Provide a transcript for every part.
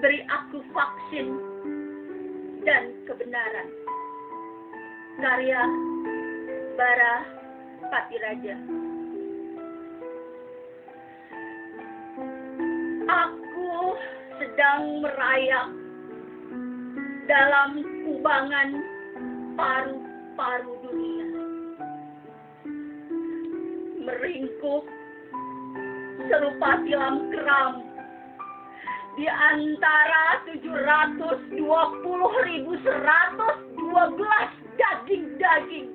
beri aku vaksin dan kebenaran. Karya Bara Patiraja. Aku sedang merayap dalam kubangan paru-paru dunia, meringkuk serupa tilam keram di antara 720.112 daging-daging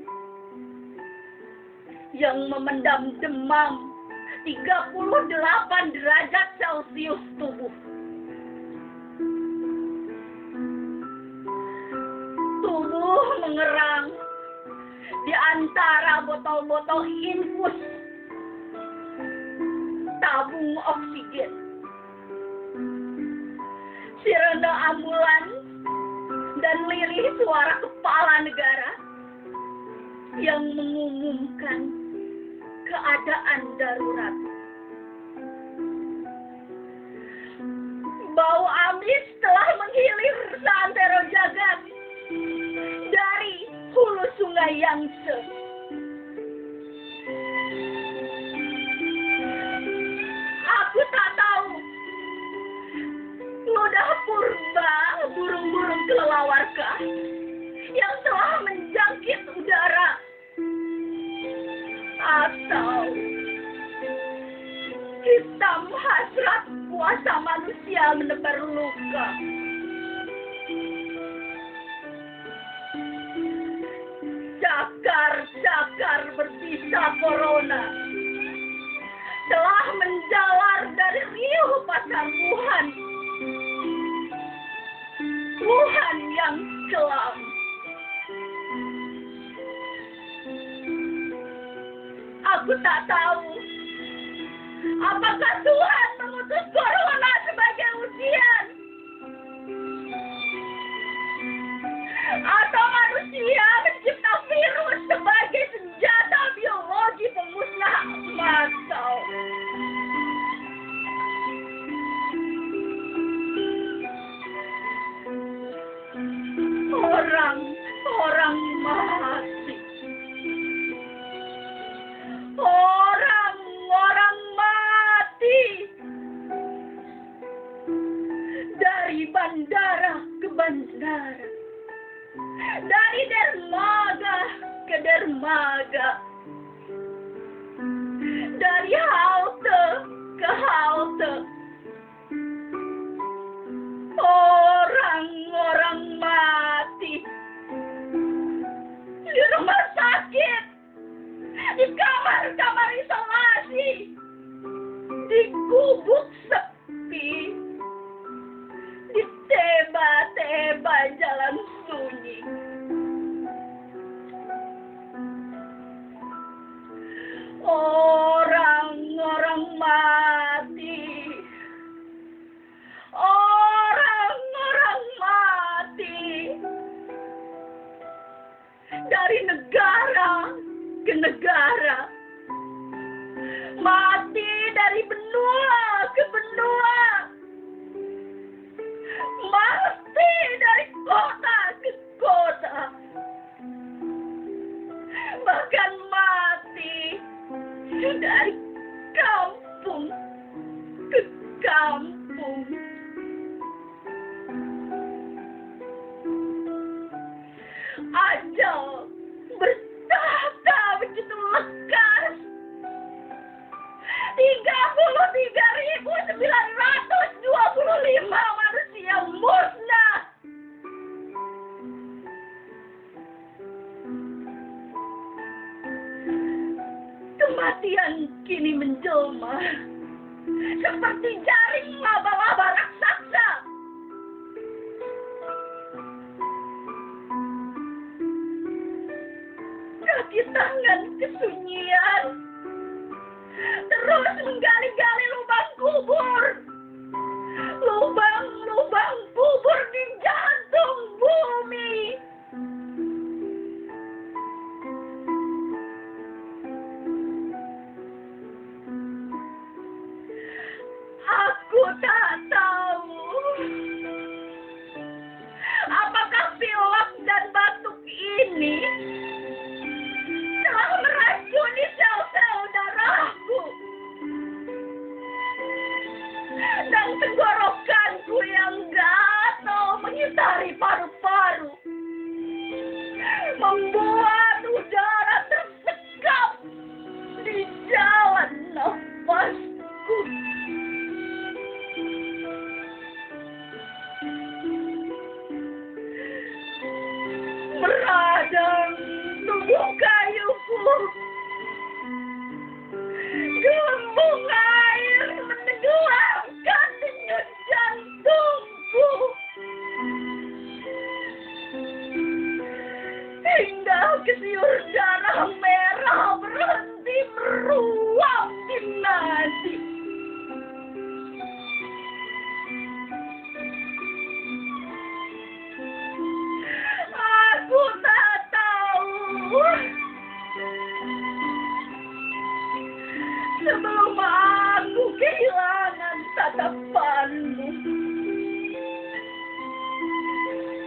yang memendam demam 38 derajat Celcius tubuh. Tubuh mengerang di antara botol-botol infus tabung oksigen. Sirene ambulans dan lirih suara kepala negara yang mengumumkan keadaan darurat. Bau amis telah menghilir seantero jagat dari hulu sungai Yangtze. Aku tak tahu ludah purba burung-burung kelelawarkah yang telah menjangkit udara, atau hitam hasrat kuasa manusia menebar luka. Cakar-cakar berbisa corona telah menjalar dari riuh pasar Wuhan. Wuhan yang kelam. Aku tak tahu apakah Tuhan mengutus corona sebagai ujian, atau manusia mencipta virus sebagai senjata biologi pemusnah massal. Orang mati. Orang mati. Dari bandara ke bandara. Dari dermaga ke dermaga. Dari halte ke halte. Orang mati. Di rumah sakit, di kamar-kamar isolasi, di gubuk sepi, di teba-teba jalan sunyi. Orang mati. Orang mati. Dari negara ke negara. Mati dari benua ke benua. Mati dari kota ke kota. Bahkan mati dari kampung ke kampung. Ajal bertahta begitu lekas. 33.925 manusia musnah. Kematian kini menjelma seperti jaring laba-laba raksasa. Kaki tangan kesunyian terus menggali-gali lubang kubur. Lubang-lubang kubur di jantung bumi. Aku tak tahu Sebelum aku kehilangan tatapanmu,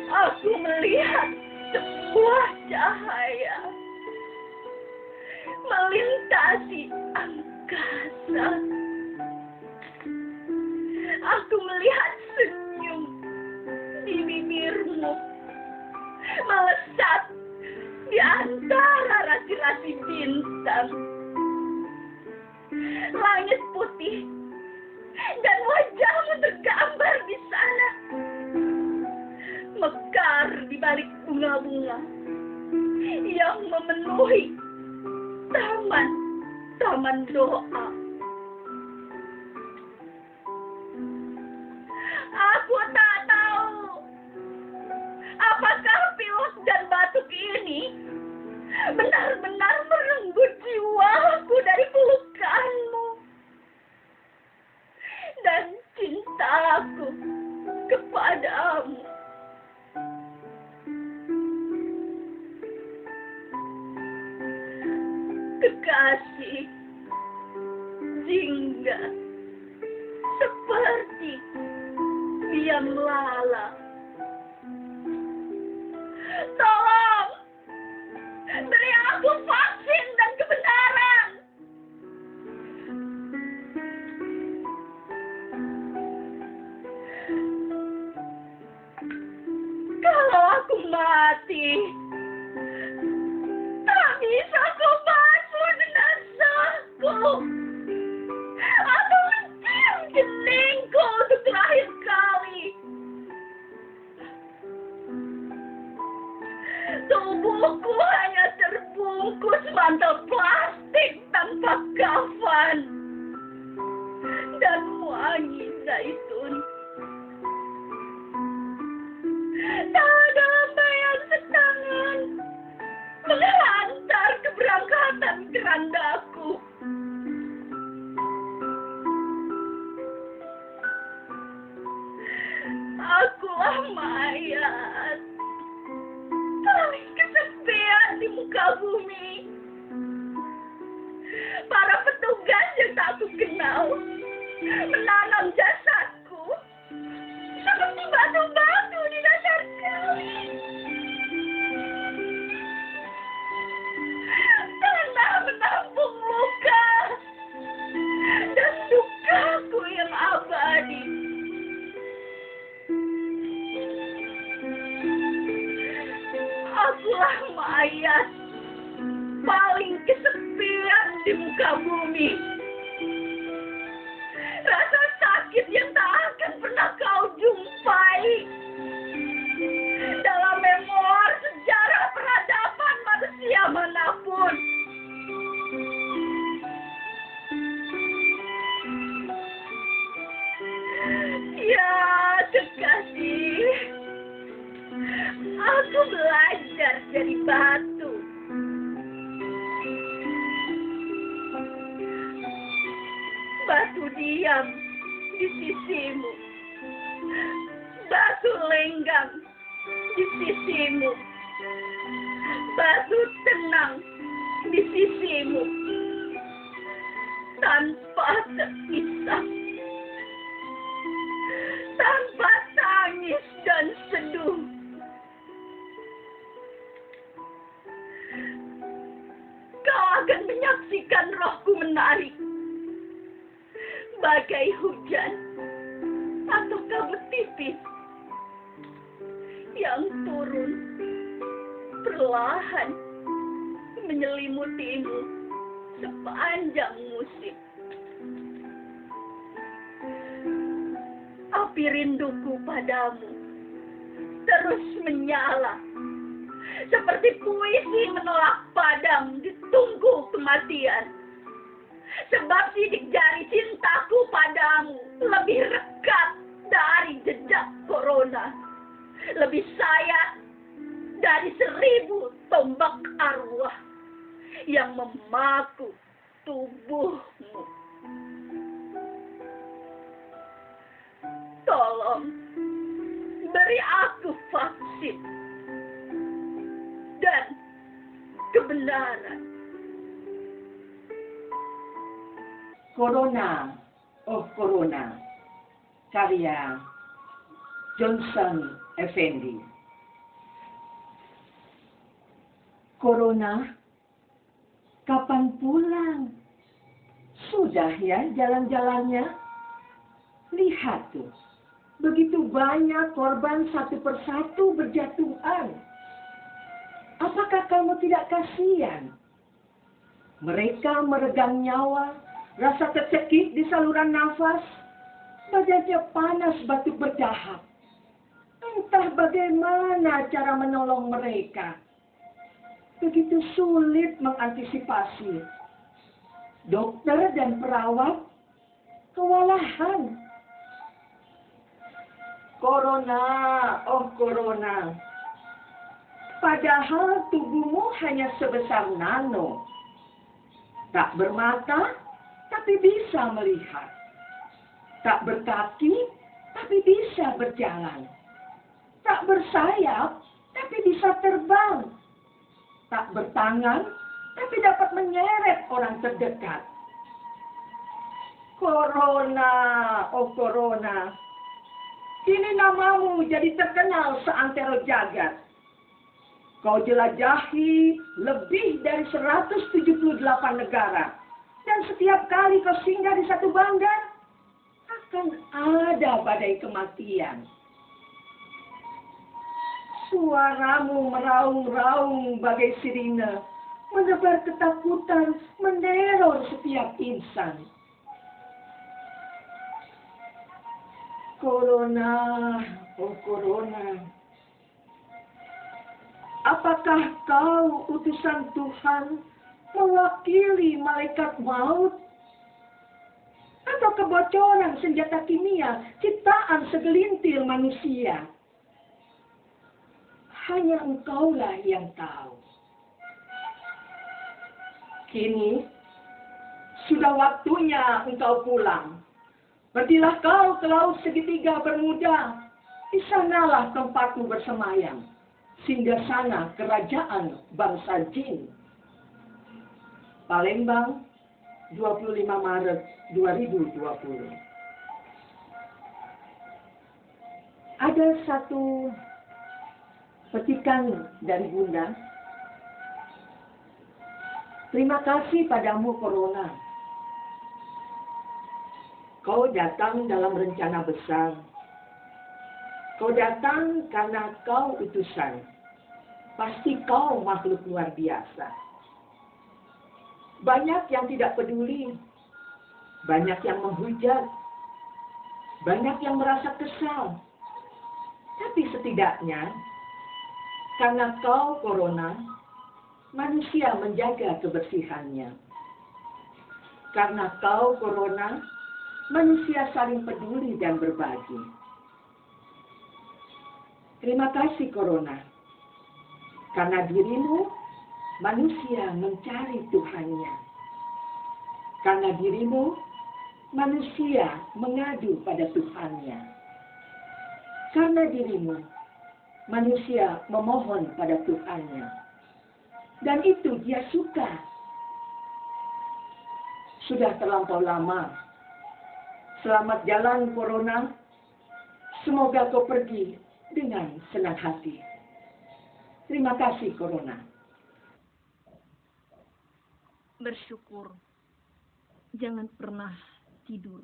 aku melihat sebuah cahaya melintasi angkasa. Aku melihat senyum di bibirmu melesat di antara rasi-rasi bintang. Langit putih dan wajahmu tergambar di sana, mekar di balik bunga-bunga yang memenuhi taman doa. Aku tak tahu apakah pilek dan batuk ini benar-benar merenggut jiwaku dari pelukanmu dan cintaku kepadamu. Kekasih jingga seperti biang lala. Tolong beri aku vaksin dan kebenaran. Kalau aku mati, tak bisa kau basuh jenazahku atau mencium keningku untuk terakhir kali. Tubuhku hanya terbungkus mantel plastik tanpa kafan dan wangi zaitun. Tak ada lambayan setangan menghantar keberangkatan kerandaku. Akulah mayat paling kesepian di muka bumi. Para petugas yang tak aku kenal menanam jasadku seperti batu-batu di dasar kali. Tanah menampung luka dan dukaku yang abadi. Akulah mayat paling kesepian di muka bumi. Rasa sakit yang tak akan pernah kau jumpai dalam memor sejarah peradaban manusia manapun. Ya, kekasih, aku belajar jadi batu. Batu diam di sisimu, batu lenggang di sisimu, batu tenang di sisimu, tanpa terisak, tanpa tangis dan seduh. Kau akan menyaksikan rohku menarik bagai hujan atau kabut tipis yang turun perlahan menyelimutimu sepanjang musim. Api rinduku padamu terus menyala seperti puisi menolak padam di tungku kematian. Sebab sidik jari cintaku padamu lebih rekat dari jejak corona, lebih sayat dari 1000 tombak arwah yang memaku tubuhmu. Tolong beri aku vaksin dan kebenaran. Corona, oh Corona, karya Johnson Effendi. Corona, kapan pulang? Sudah ya jalan-jalannya? Lihat tuh, begitu banyak korban satu persatu berjatuhan. Apakah kamu tidak kasihan? Mereka meregang nyawa, rasa tercekik di saluran nafas, badannya panas batuk berdahak. Entah bagaimana cara menolong mereka. Begitu sulit mengantisipasi. Dokter dan perawat kewalahan. Corona, oh Corona. Padahal tubuhmu hanya sebesar nano. Tak bermata, tapi bisa melihat. Tak berkaki, tapi bisa berjalan. Tak bersayap, tapi bisa terbang. Tak bertangan, tapi dapat menyeret orang terdekat. Corona, oh Corona. Kini namamu jadi terkenal seantero jagat. Kau jelajahi lebih dari 178 negara. Dan setiap kali kau singgah di satu bandar, akan ada badai kematian. Suaramu meraung-raung bagai sirine, menebar ketakutan, meneror setiap insan. Corona, oh Corona. Apakah kau utusan Tuhan mewakili malaikat maut? Atau kebocoran senjata kimia ciptaan segelintir manusia? Hanya engkaulah yang tahu. Kini, sudah waktunya engkau pulang. Pergilah kau ke laut segitiga Bermuda. Di sanalah tempatmu bersemayam. Singgasana kerajaan bangsa jin. Palembang, 25 Maret 2020. Ada satu petikan dari Bunda. Terima kasih padamu Corona. Kau datang dalam rencana besar. Kau datang karena kau utusan. Pasti kau makhluk luar biasa. Banyak yang tidak peduli. Banyak yang menghujat. Banyak yang merasa kesal. Tapi setidaknya, karena kau Corona, manusia menjaga kebersihannya. Karena kau Corona, manusia saling peduli dan berbagi. Terima kasih Corona. Karena dirimu, manusia mencari Tuhannya. Karena dirimu, manusia mengadu pada Tuhannya. Karena dirimu, manusia memohon pada Tuhannya. Dan itu dia suka. Sudah terlampau lama. Selamat jalan Corona. Semoga kau pergi dengan senang hati. Terima kasih Corona. Bersyukur. Jangan pernah tidur.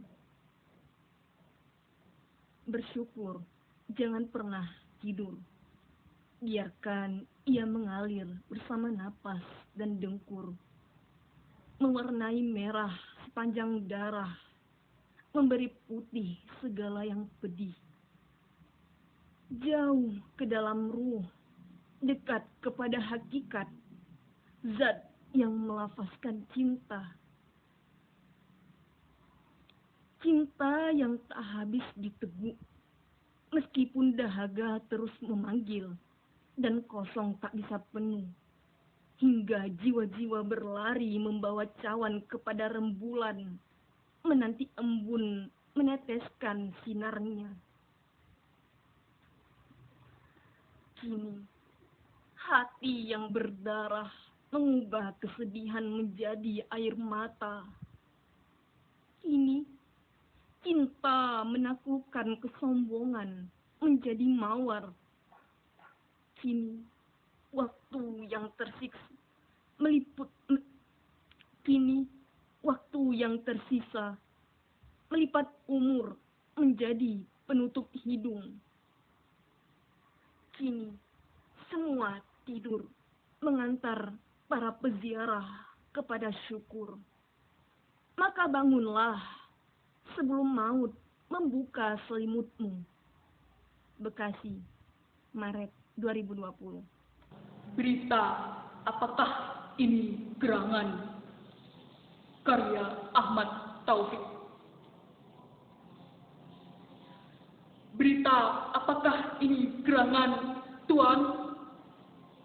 Bersyukur. Jangan pernah tidur. Biarkan ia mengalir bersama napas dan dengkur. Mewarnai merah sepanjang darah. Memberi putih segala yang pedih. Jauh ke dalam ruh, dekat kepada hakikat, zat yang melafazkan cinta. Cinta yang tak habis diteguk, meskipun dahaga terus memanggil, dan kosong tak bisa penuh. Hingga jiwa-jiwa berlari membawa cawan kepada rembulan, menanti embun meneteskan sinarnya. Kini, hati yang berdarah mengubah kesedihan menjadi air mata. Kini, cinta menaklukkan kesombongan menjadi mawar. Kini, waktu yang tersiksa Kini, waktu yang tersisa melipat umur menjadi penutup hidung. Kini, semua tidur mengantar para peziarah kepada syukur. Maka bangunlah sebelum maut membuka selimutmu. Bekasi, Maret 2020. Berita, apakah ini gerangan? Karya Ahmad Taufik. Berita, apakah ini gerangan, Tuan?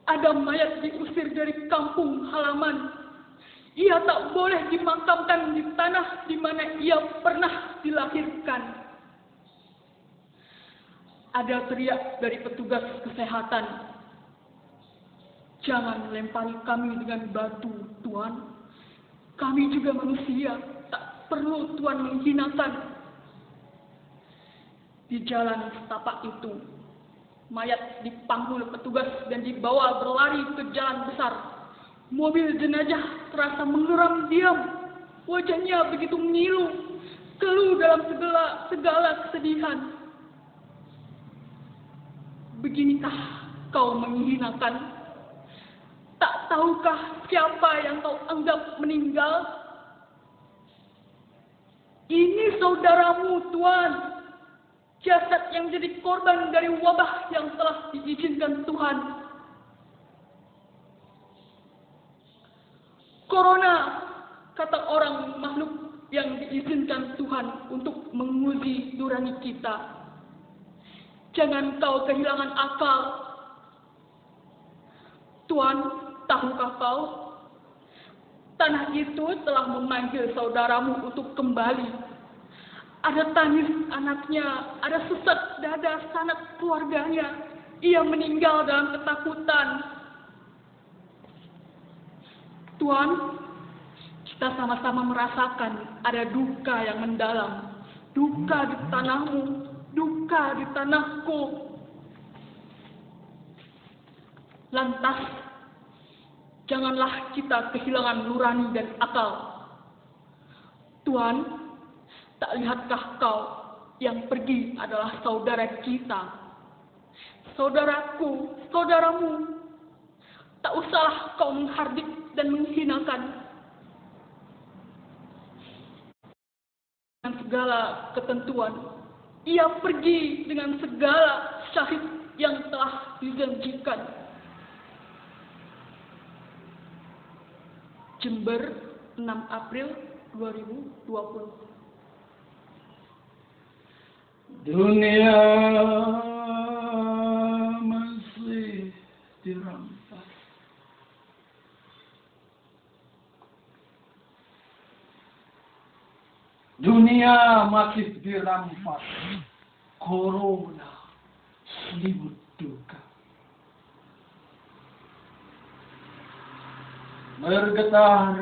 Ada mayat diusir dari kampung halaman. Ia tak boleh dimakamkan di tanah di mana ia pernah dilahirkan. Ada teriak dari petugas kesehatan. Jangan lempari kami dengan batu, Tuan. Kami juga manusia, tak perlu Tuan menghinakan. Di jalan setapak itu, mayat dipanggul petugas dan dibawa berlari ke jalan besar. Mobil jenazah terasa mengeram diam. Wajahnya begitu ngilu, keluh dalam segala kesedihan. Beginikah kau menghinakan? Tak tahukah siapa yang kau anggap meninggal? Ini saudaramu, Tuan. Jasad yang jadi korban dari wabah yang telah diizinkan Tuhan. Corona, kata orang makhluk yang diizinkan Tuhan untuk menguji nurani kita. Jangan kau kehilangan akal. Tuan, tahukah kau? Tanah itu telah memanggil saudaramu untuk kembali. Ada tangis anaknya, ada sesak dada sanak keluarganya. Ia meninggal dalam ketakutan. Tuan, kita sama-sama merasakan ada duka yang mendalam. Duka di tanahmu, duka di tanahku. Lantas, janganlah kita kehilangan nurani dan akal. Tuan, tak lihatkah kau yang pergi adalah saudara kita? Saudaraku, saudaramu. Tak usahlah kau menghardik dan menghinakan. Dengan segala ketentuan, ia pergi dengan segala syahid yang telah dijanjikan. Jember, 6 April 2020. Dunia masih dirampas. Dunia masih dirampas. Corona selimut duka. Bergetar,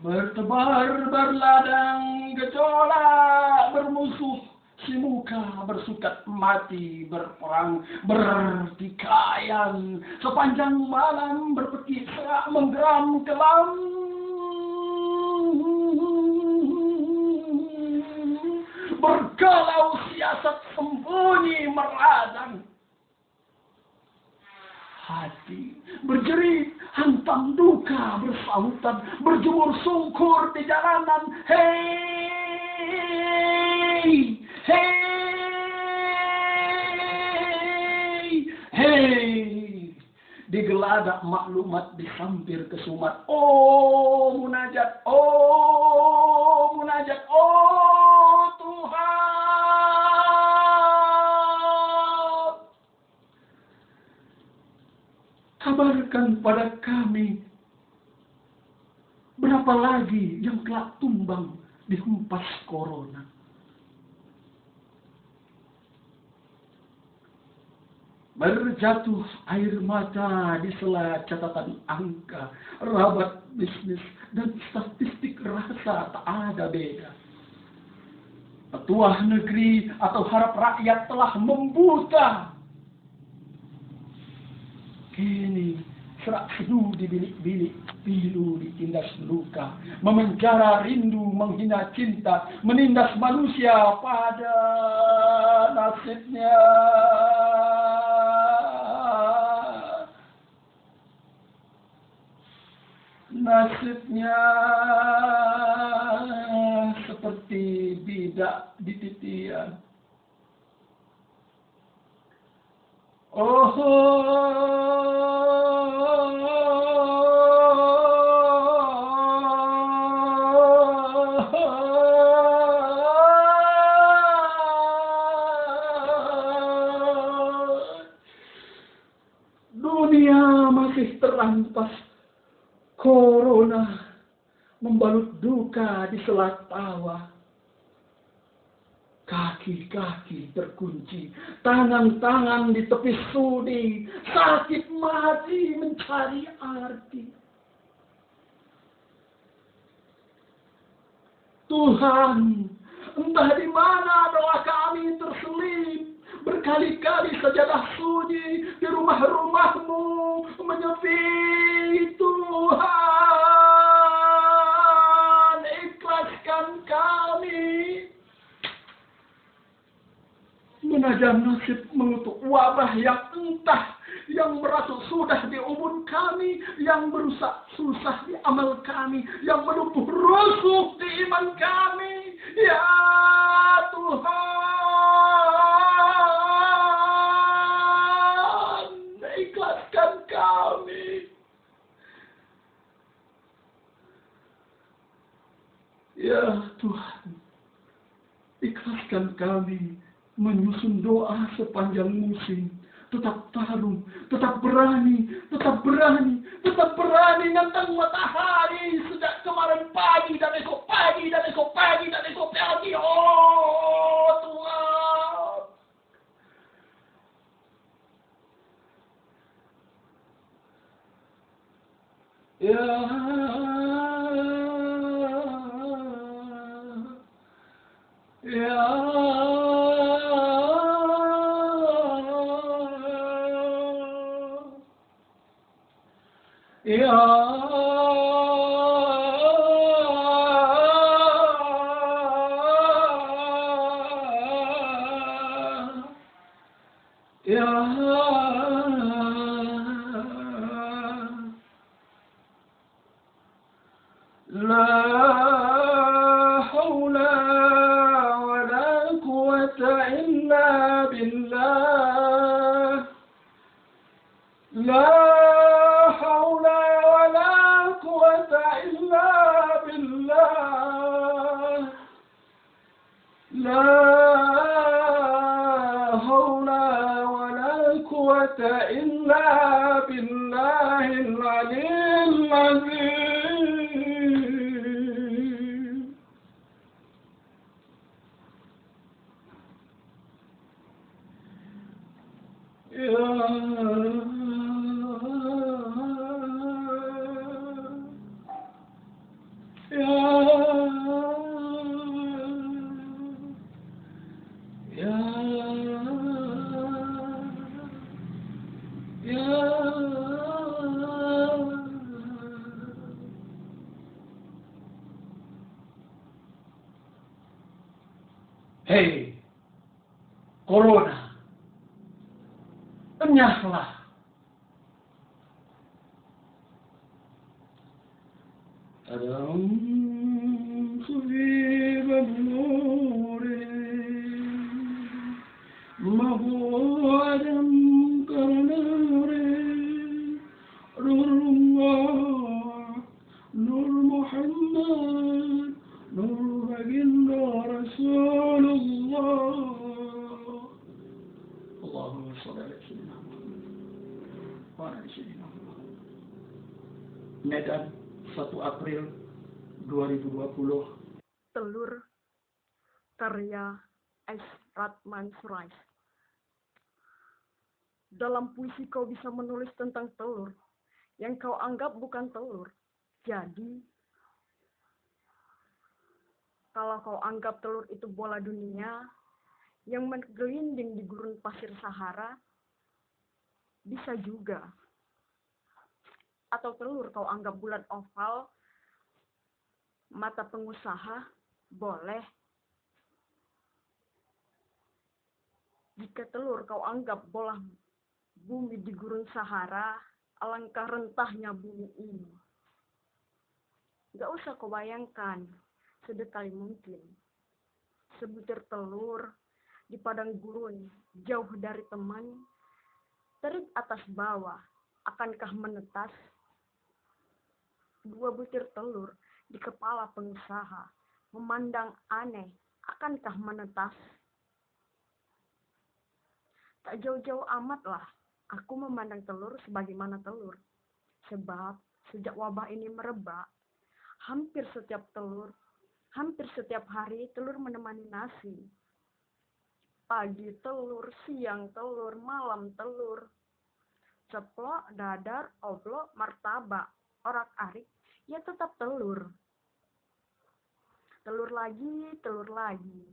bertebar, berladang, gejolak, bermusuh. Si muka bersukat mati, berperang, bertikaian. Sepanjang malam berpeti serak menggeram kelam. Bergalau siasat sembunyi meradang. Hati berjerit, hantam duka bersahutan, berjemur sungkur di jalanan. Hei, hei, hei. Digeladak maklumat, dihampir kesumat. Oh munajat, oh munajat, oh Tuhan. Kabarkan pada kami, berapa lagi yang kelak tumbang dihempas corona. Berjatuh air mata di sela catatan angka, rabat bisnis, dan statistik rasa tak ada beda. Petuah negeri atau harap rakyat telah membuta. Kini serak seduh di bilik-bilik, pilu ditindas luka, memenjara rindu, menghina cinta, menindas manusia pada nasibnya. Nasibnya seperti bidak di titian. Dunia masih terampas. Corona membalut duka di sela tawa. Kaki-kaki terkunci, tangan-tangan di tepi sudi, sakit mati mencari arti. Tuhan, entah di mana doa kami terselip. Berkali-kali sajadah sunyi di rumah-rumahmu menyepi. Tuhan, ikhlaskan kami. Menajam nasib mengutuk wabah yang entah, yang merasuk sudah di umur kami, yang merusak susah di amal kami, yang melumpuh rusuk di iman kami. Ya Tuhan, ikhlaskan kami. Ya Tuhan, ikhlaskan kami menyusun doa sepanjang musim. Tetap tarung, tetap berani, tetap berani, tetap berani nantang matahari sejak kemarin pagi dan esok pagi dan esok pagi dan esok pagi. Oh Tuhan. La hawla wa la quwwata illa billah. La hawla wa la quwwata illa billah. La hawla wa la quwwata illa billahil aliyyil azim. Hei, Corona, enyahlah. Adam sufiban nuri, mahu adam karnari, nurullah, nur Muhammad, nur baginda Rasulullah. Allahumma shalli ala sayyidina Muhammad wa ala sayyidina Muhammad. Medan, 1 April 2020. Telur karya S. Ratman Surais. Dalam puisi kau bisa menulis tentang telur yang kau anggap bukan telur. Jadi, kalau kau anggap telur itu bola dunia yang menggelinding di gurun pasir Sahara, bisa juga. Atau telur kau anggap bulan oval, mata pengusaha, boleh. Jika telur kau anggap bola bumi di gurun Sahara, alangkah rentahnya bumi ini. Gak usah kau bayangkan, sedekali mungkin. Sebutir telur di padang gurun, jauh dari teman, terik atas bawah, akankah menetas? Dua butir telur di kepala pengusaha, memandang aneh, akankah menetas? Tak jauh-jauh amatlah aku memandang telur sebagaimana telur. Sebab sejak wabah ini merebak, hampir setiap hari telur menemani nasi. Pagi telur, siang telur, malam telur. Ceplok, dadar, oblok, martabak, orak-arik, ya tetap telur. Telur lagi, telur lagi.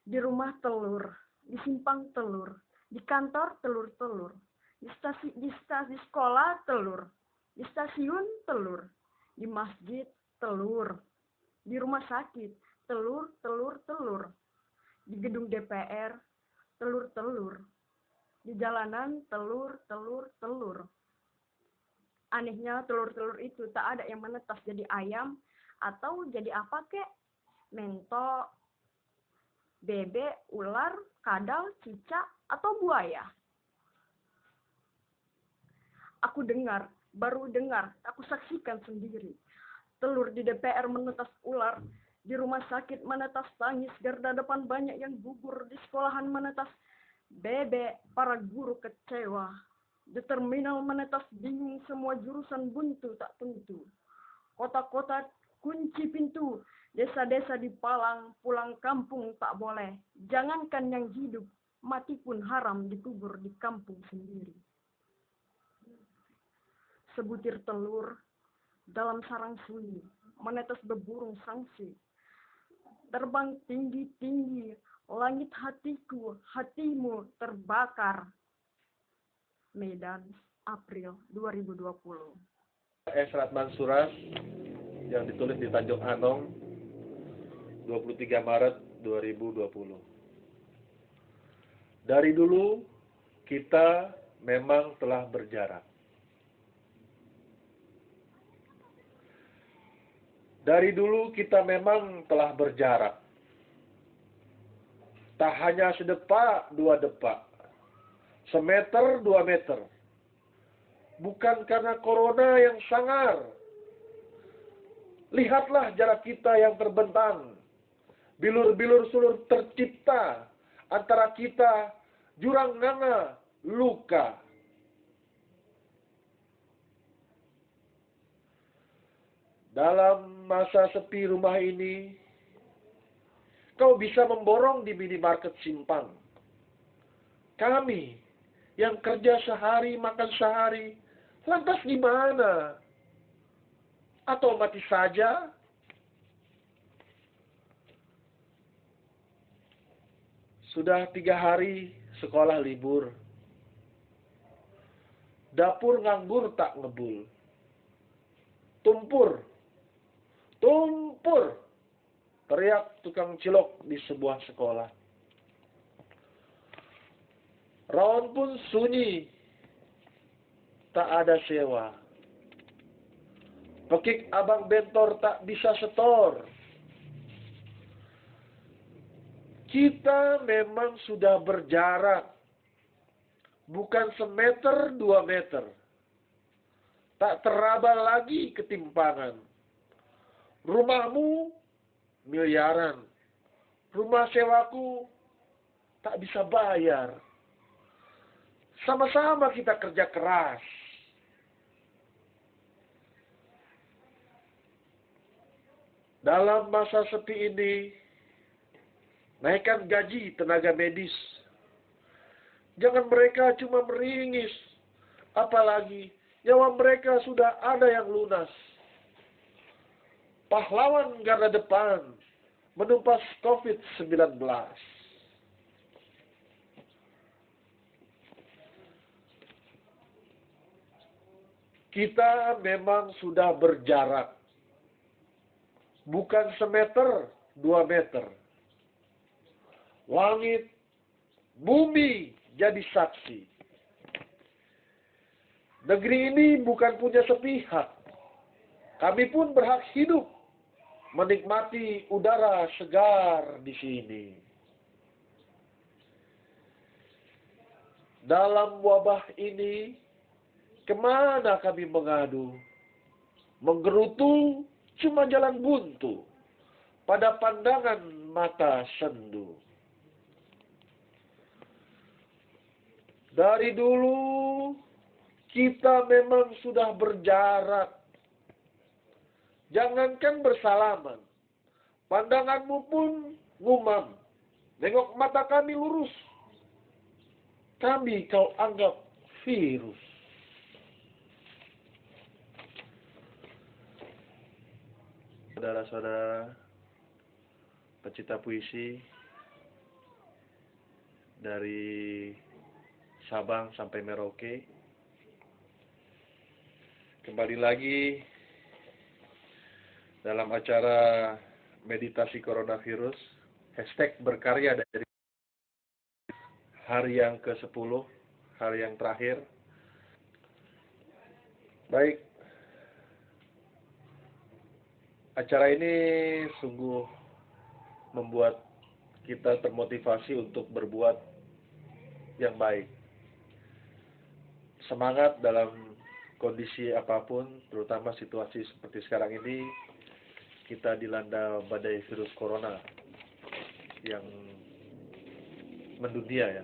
Di rumah telur, di simpang telur, di kantor telur-telur, di sekolah telur, di stasiun telur, di masjid telur, di rumah sakit telur, di gedung DPR telur, di jalanan telur. Anehnya telur-telur itu tak ada yang menetas jadi ayam atau jadi apa kek? Mentok, bebek, ular, kadal, cicak, atau buaya. Baru dengar, aku saksikan sendiri. Telur di DPR menetas ular, di rumah sakit menetas tangis, garda depan banyak yang gugur, di sekolahan menetas bebek, para guru kecewa. Di terminal menetas bingung, semua jurusan buntu tak tentu. Kota-kota kunci pintu, desa-desa dipalang, pulang kampung tak boleh. Jangankan yang hidup, mati pun haram dikubur di kampung sendiri. Sebutir telur dalam sarang sunyi, menetas beburung sangsi. Terbang tinggi-tinggi, langit hatiku, hatimu terbakar. Medan, April 2020. Esrat Mansuras yang ditulis di Tanjung Anong 23 Maret 2020. Dari dulu kita memang telah berjarak. Dari dulu kita memang telah berjarak. Tak hanya sedepak, dua depak. Semeter, 2 meter. Bukan karena corona yang sangar. Lihatlah jarak kita yang terbentang. Bilur-bilur sulur tercipta. Antara kita, jurang nganga, luka. Dalam masa sepi rumah ini, kau bisa memborong di minimarket simpang. Kami yang kerja sehari, makan sehari, lantas gimana? Atau mati saja? Sudah 3 hari sekolah libur. Dapur nganggur tak ngebul. Tumpur, teriak tukang cilok di sebuah sekolah. Rawon pun sunyi, tak ada sewa. Pekik abang bentor tak bisa setor. Kita memang sudah berjarak, bukan semeter 2 meter. Tak teraba lagi ketimpangan. Rumahmu miliaran, rumah sewaku tak bisa bayar. Sama-sama kita kerja keras. Dalam masa sepi ini, naikkan gaji tenaga medis. Jangan mereka cuma meringis. Apalagi nyawa mereka sudah ada yang lunas. Pahlawan garda depan menumpas COVID-19. Kita memang sudah berjarak. Bukan semeter, 2 meter. Langit, bumi jadi saksi. Negeri ini bukan punya sepihak. Kami pun berhak hidup, menikmati udara segar di sini. Dalam wabah ini, kemana kami mengadu? Menggerutu cuma jalan buntu pada pandangan mata sendu. Dari dulu kita memang sudah berjarak. Jangankan bersalaman, pandanganmu pun ngumam. Nengok mata kami lurus, kami kau anggap virus. Saudara-saudara pecinta puisi dari Sabang sampai Merauke, kembali lagi dalam acara meditasi coronavirus, #berkarya dari hari yang ke-10, hari yang terakhir. Baik, acara ini sungguh membuat kita termotivasi untuk berbuat yang baik. Semangat dalam kondisi apapun, terutama situasi seperti sekarang ini, kita dilanda badai virus corona yang mendunia ya.